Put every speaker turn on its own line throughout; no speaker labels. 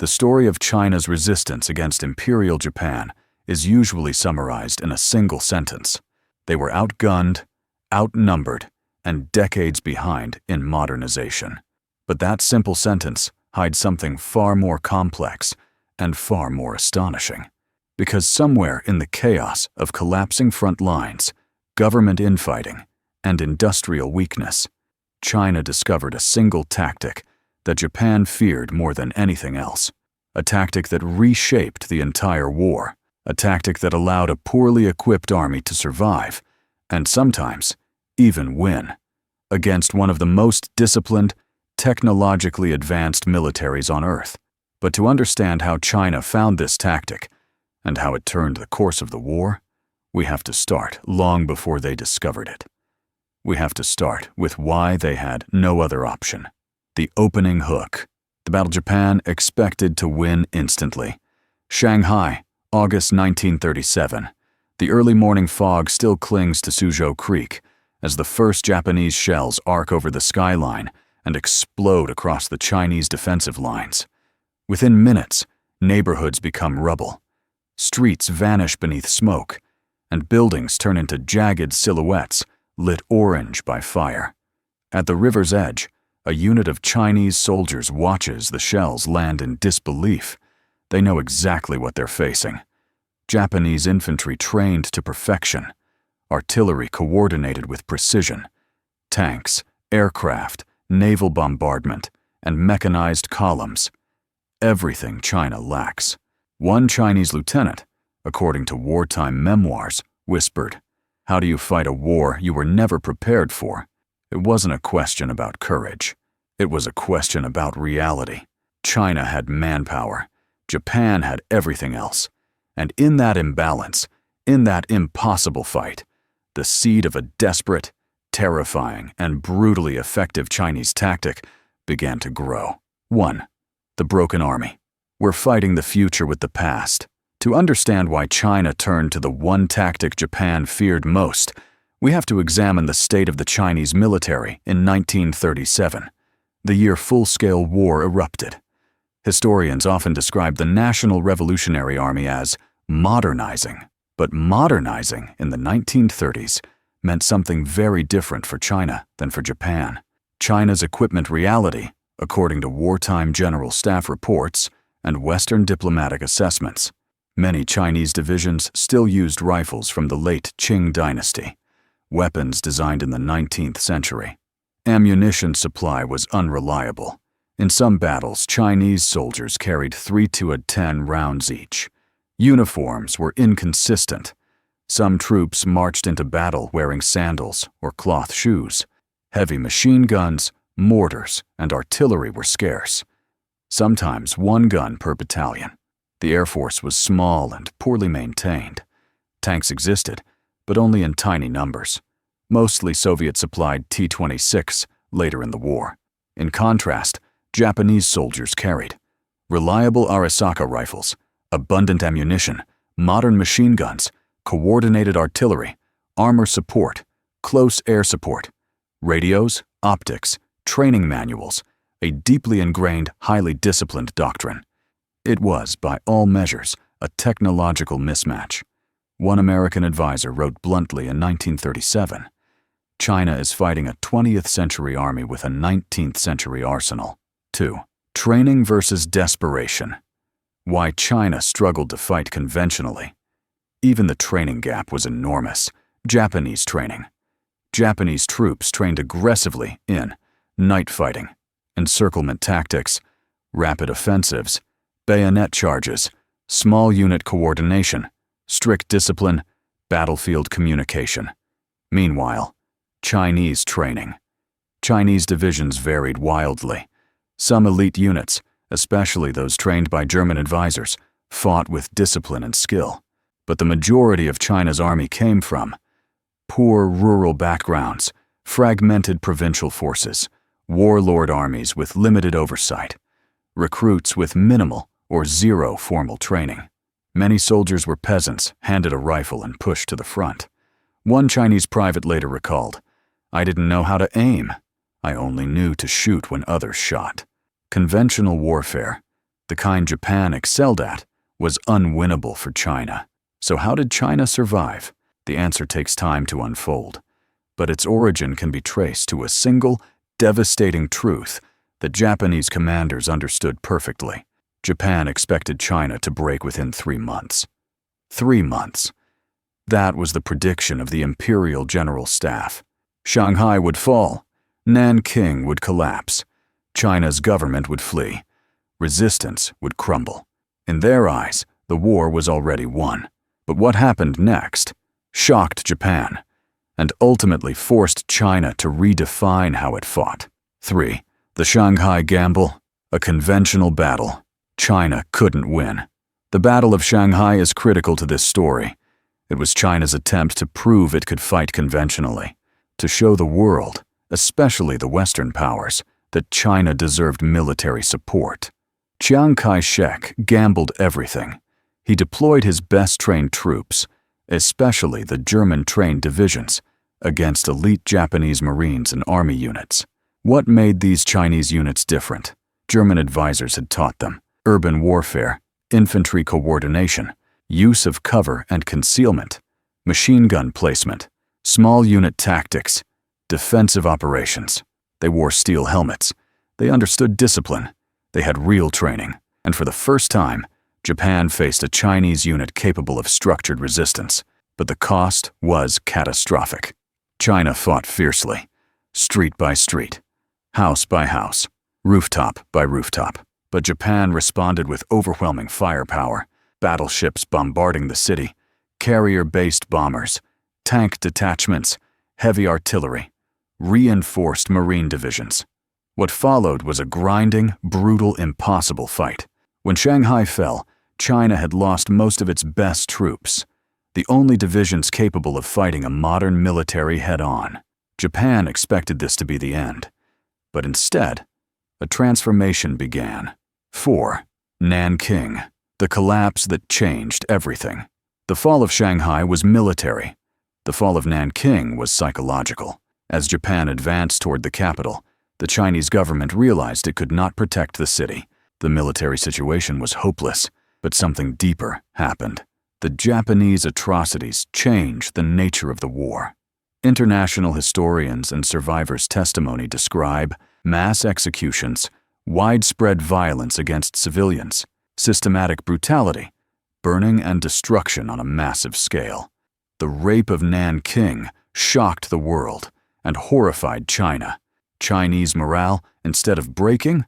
The story of China's resistance against Imperial Japan is usually summarized in a single sentence. They were outgunned, outnumbered, and decades behind in modernization. But that simple sentence hides something far more complex and far more astonishing. Because somewhere in the chaos of collapsing front lines, government infighting, and industrial weakness, China discovered a single tactic that Japan feared more than anything else. A tactic that reshaped the entire war. A tactic that allowed a poorly equipped army to survive, and sometimes even win, against one of the most disciplined, technologically advanced militaries on Earth. But to understand how China found this tactic, and how it turned the course of the war, we have to start long before they discovered it. We have to start with why they had no other option. The opening hook. The battle Japan expected to win instantly. Shanghai, August 1937. The early morning fog still clings to Suzhou Creek as the first Japanese shells arc over the skyline and explode across the Chinese defensive lines. Within minutes, neighborhoods become rubble. Streets vanish beneath smoke, and buildings turn into jagged silhouettes lit orange by fire. At the river's edge, a unit of Chinese soldiers watches the shells land in disbelief. They know exactly what they're facing. Japanese infantry trained to perfection, artillery coordinated with precision, tanks, aircraft, naval bombardment, and mechanized columns. Everything China lacks. One Chinese lieutenant, according to wartime memoirs, whispered, "How do you fight a war you were never prepared for?" It wasn't a question about courage. It was a question about reality. China had manpower. Japan had everything else. And in that imbalance, in that impossible fight, the seed of a desperate, terrifying, and brutally effective Chinese tactic began to grow. 1. The broken army. We're fighting the future with the past. To understand why China turned to the one tactic Japan feared most, we have to examine the state of the Chinese military in 1937, the year full-scale war erupted. Historians often describe the National Revolutionary Army as modernizing, but modernizing in the 1930s meant something very different for China than for Japan. China's equipment reality, according to wartime general staff reports and Western diplomatic assessments. Many Chinese divisions still used rifles from the late Qing dynasty, weapons designed in the 19th century. Ammunition supply was unreliable. In some battles, Chinese soldiers carried 3-10 rounds each. Uniforms were inconsistent. Some troops marched into battle wearing sandals or cloth shoes. Heavy machine guns, mortars, and artillery were scarce. Sometimes one gun per battalion. The Air Force was small and poorly maintained. Tanks existed, but only in tiny numbers. Mostly Soviet-supplied T-26 later in the war. In contrast, Japanese soldiers carried reliable Arisaka rifles, abundant ammunition, modern machine guns, coordinated artillery, armor support, close air support, radios, optics, training manuals, a deeply ingrained, highly disciplined doctrine. It was, by all measures, a technological mismatch. One American advisor wrote bluntly in 1937, "China is fighting a 20th century army with a 19th century arsenal." 2. Training versus desperation. Why China struggled to fight conventionally. Even the training gap was enormous. Japanese training. Japanese troops trained aggressively in night fighting, encirclement tactics, rapid offensives, bayonet charges, small unit coordination, strict discipline, battlefield communication. Meanwhile, Chinese training. Chinese divisions varied wildly. Some elite units, especially those trained by German advisors, fought with discipline and skill. But the majority of China's army came from poor rural backgrounds, fragmented provincial forces, warlord armies with limited oversight, recruits with minimal or zero formal training. Many soldiers were peasants, handed a rifle and pushed to the front. One Chinese private later recalled, "I didn't know how to aim. I only knew to shoot when others shot." Conventional warfare, the kind Japan excelled at, was unwinnable for China. So how did China survive? The answer takes time to unfold, but its origin can be traced to a single, devastating truth that Japanese commanders understood perfectly. Japan expected China to break within 3 months. 3 months. That was the prediction of the Imperial General Staff. Shanghai would fall, Nanking would collapse, China's government would flee, resistance would crumble. In their eyes, the war was already won. But what happened next shocked Japan, and ultimately forced China to redefine how it fought. 3. The Shanghai Gamble, a conventional battle. China couldn't win. The Battle of Shanghai is critical to this story. It was China's attempt to prove it could fight conventionally, to show the world, especially the Western powers, that China deserved military support. Chiang Kai-shek gambled everything. He deployed his best-trained troops, especially the German-trained divisions, against elite Japanese Marines and Army units. What made these Chinese units different? German advisors had taught them urban warfare, infantry coordination, use of cover and concealment, machine gun placement, small unit tactics, defensive operations. They wore steel helmets. They understood discipline. They had real training. And for the first time, Japan faced a Chinese unit capable of structured resistance. But the cost was catastrophic. China fought fiercely, street by street, house by house, rooftop by rooftop. But Japan responded with overwhelming firepower, battleships bombarding the city, carrier-based bombers, tank detachments, heavy artillery, reinforced marine divisions. What followed was a grinding, brutal, impossible fight. When Shanghai fell, China had lost most of its best troops, the only divisions capable of fighting a modern military head-on. Japan expected this to be the end. But instead, a transformation began. 4. Nanking, the collapse that changed everything. The fall of Shanghai was military. The fall of Nanking was psychological. As Japan advanced toward the capital, the Chinese government realized it could not protect the city. The military situation was hopeless, but something deeper happened. The Japanese atrocities changed the nature of the war. International historians and survivors' testimony describe mass executions, widespread violence against civilians, systematic brutality, burning and destruction on a massive scale. The rape of Nanking shocked the world and horrified China. Chinese morale, instead of breaking,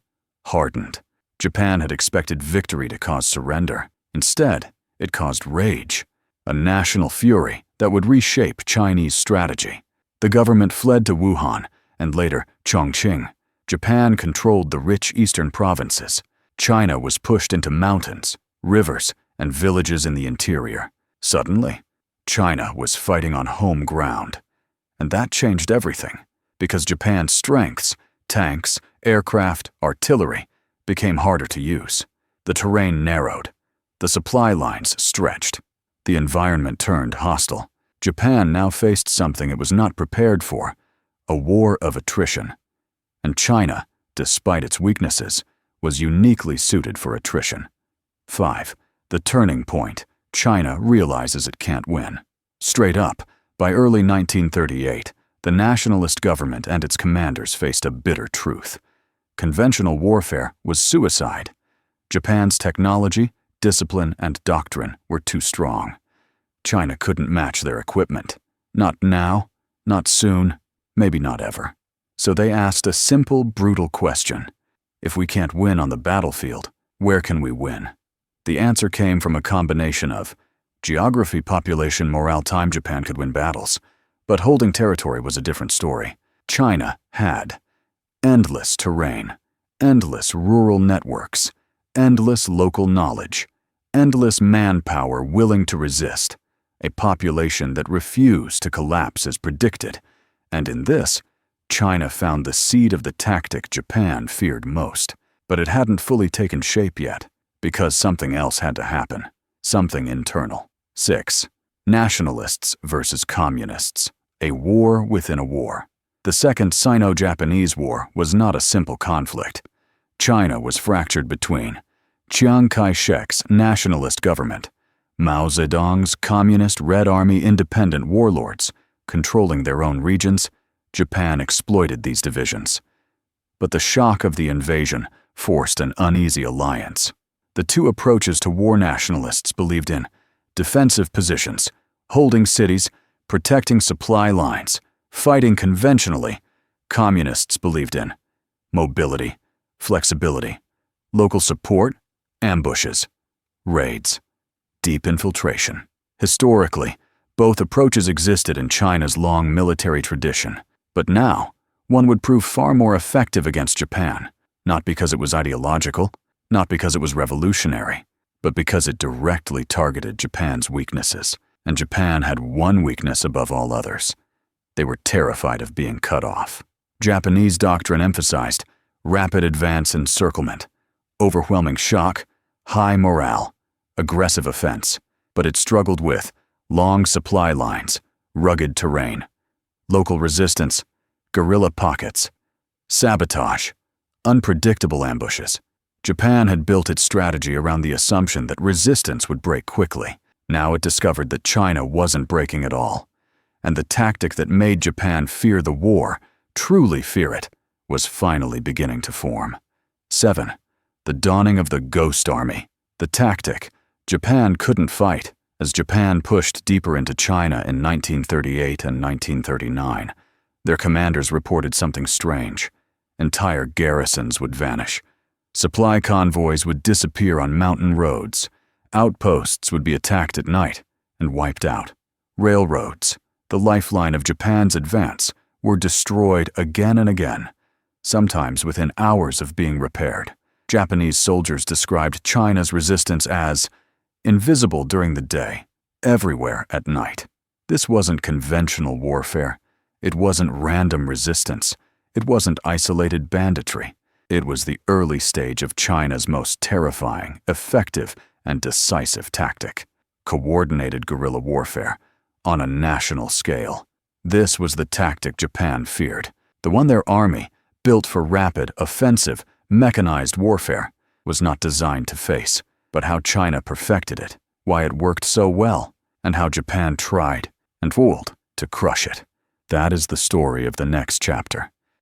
hardened. Japan had expected victory to cause surrender. Instead, it caused rage, a national fury that would reshape Chinese strategy. The government fled to Wuhan and later Chongqing. Japan controlled the rich eastern provinces. China was pushed into mountains, rivers, and villages in the interior. Suddenly, China was fighting on home ground. And that changed everything, because Japan's strengths, tanks, aircraft, artillery, became harder to use. The terrain narrowed. The supply lines stretched. The environment turned hostile. Japan now faced something it was not prepared for, a war of attrition. And China, despite its weaknesses, was uniquely suited for attrition. 5. The turning point. China realizes it can't win. Straight up, by early 1938, the nationalist government and its commanders faced a bitter truth. Conventional warfare was suicide. Japan's technology, discipline, and doctrine were too strong. China couldn't match their equipment. Not now, not soon, maybe not ever. So they asked a simple, brutal question. If we can't win on the battlefield, where can we win? The answer came from a combination of geography, population, morale, time. Japan could win battles, but holding territory was a different story. China had endless terrain, endless rural networks, endless local knowledge, endless manpower willing to resist, a population that refused to collapse as predicted, and in this, China found the seed of the tactic Japan feared most. But it hadn't fully taken shape yet, because something else had to happen, something internal. 6. Nationalists versus communists, a war within a war. The Second Sino-Japanese War was not a simple conflict. China was fractured between Chiang Kai-shek's nationalist government, Mao Zedong's communist Red Army independent warlords, controlling their own regions, Japan exploited these divisions. But the shock of the invasion forced an uneasy alliance. The two approaches to war nationalists believed in defensive positions, holding cities, protecting supply lines, fighting conventionally. Communists believed in mobility, flexibility, local support, ambushes, raids, deep infiltration. Historically, both approaches existed in China's long military tradition, but now one would prove far more effective against Japan, not because it was ideological, not because it was revolutionary, but because it directly targeted Japan's weaknesses. And Japan had one weakness above all others. They were terrified of being cut off. Japanese doctrine emphasized rapid advance encirclement, overwhelming shock, high morale, aggressive offense, but it struggled with long supply lines, rugged terrain, local resistance, guerrilla pockets, sabotage, unpredictable ambushes. Japan had built its strategy around the assumption that resistance would break quickly. Now it discovered that China wasn't breaking at all, and the tactic that made Japan fear the war, truly fear it, was finally beginning to form. 7. The dawning of the Ghost Army. The tactic: Japan couldn't fight. As Japan pushed deeper into China in 1938 and 1939, their commanders reported something strange. Entire garrisons would vanish. Supply convoys would disappear on mountain roads. Outposts would be attacked at night and wiped out. Railroads, the lifeline of Japan's advance, were destroyed again and again, sometimes within hours of being repaired. Japanese soldiers described China's resistance as invisible during the day, everywhere at night. This wasn't conventional warfare. It wasn't random resistance. It wasn't isolated banditry. It was the early stage of China's most terrifying, effective, and decisive tactic: coordinated guerrilla warfare on a national scale. This was the tactic Japan feared, the one their army, built for rapid, offensive, mechanized warfare, was not designed to face. But how China perfected it, why it worked so well, and how Japan tried and failed to crush it. That is the story of the next chapter.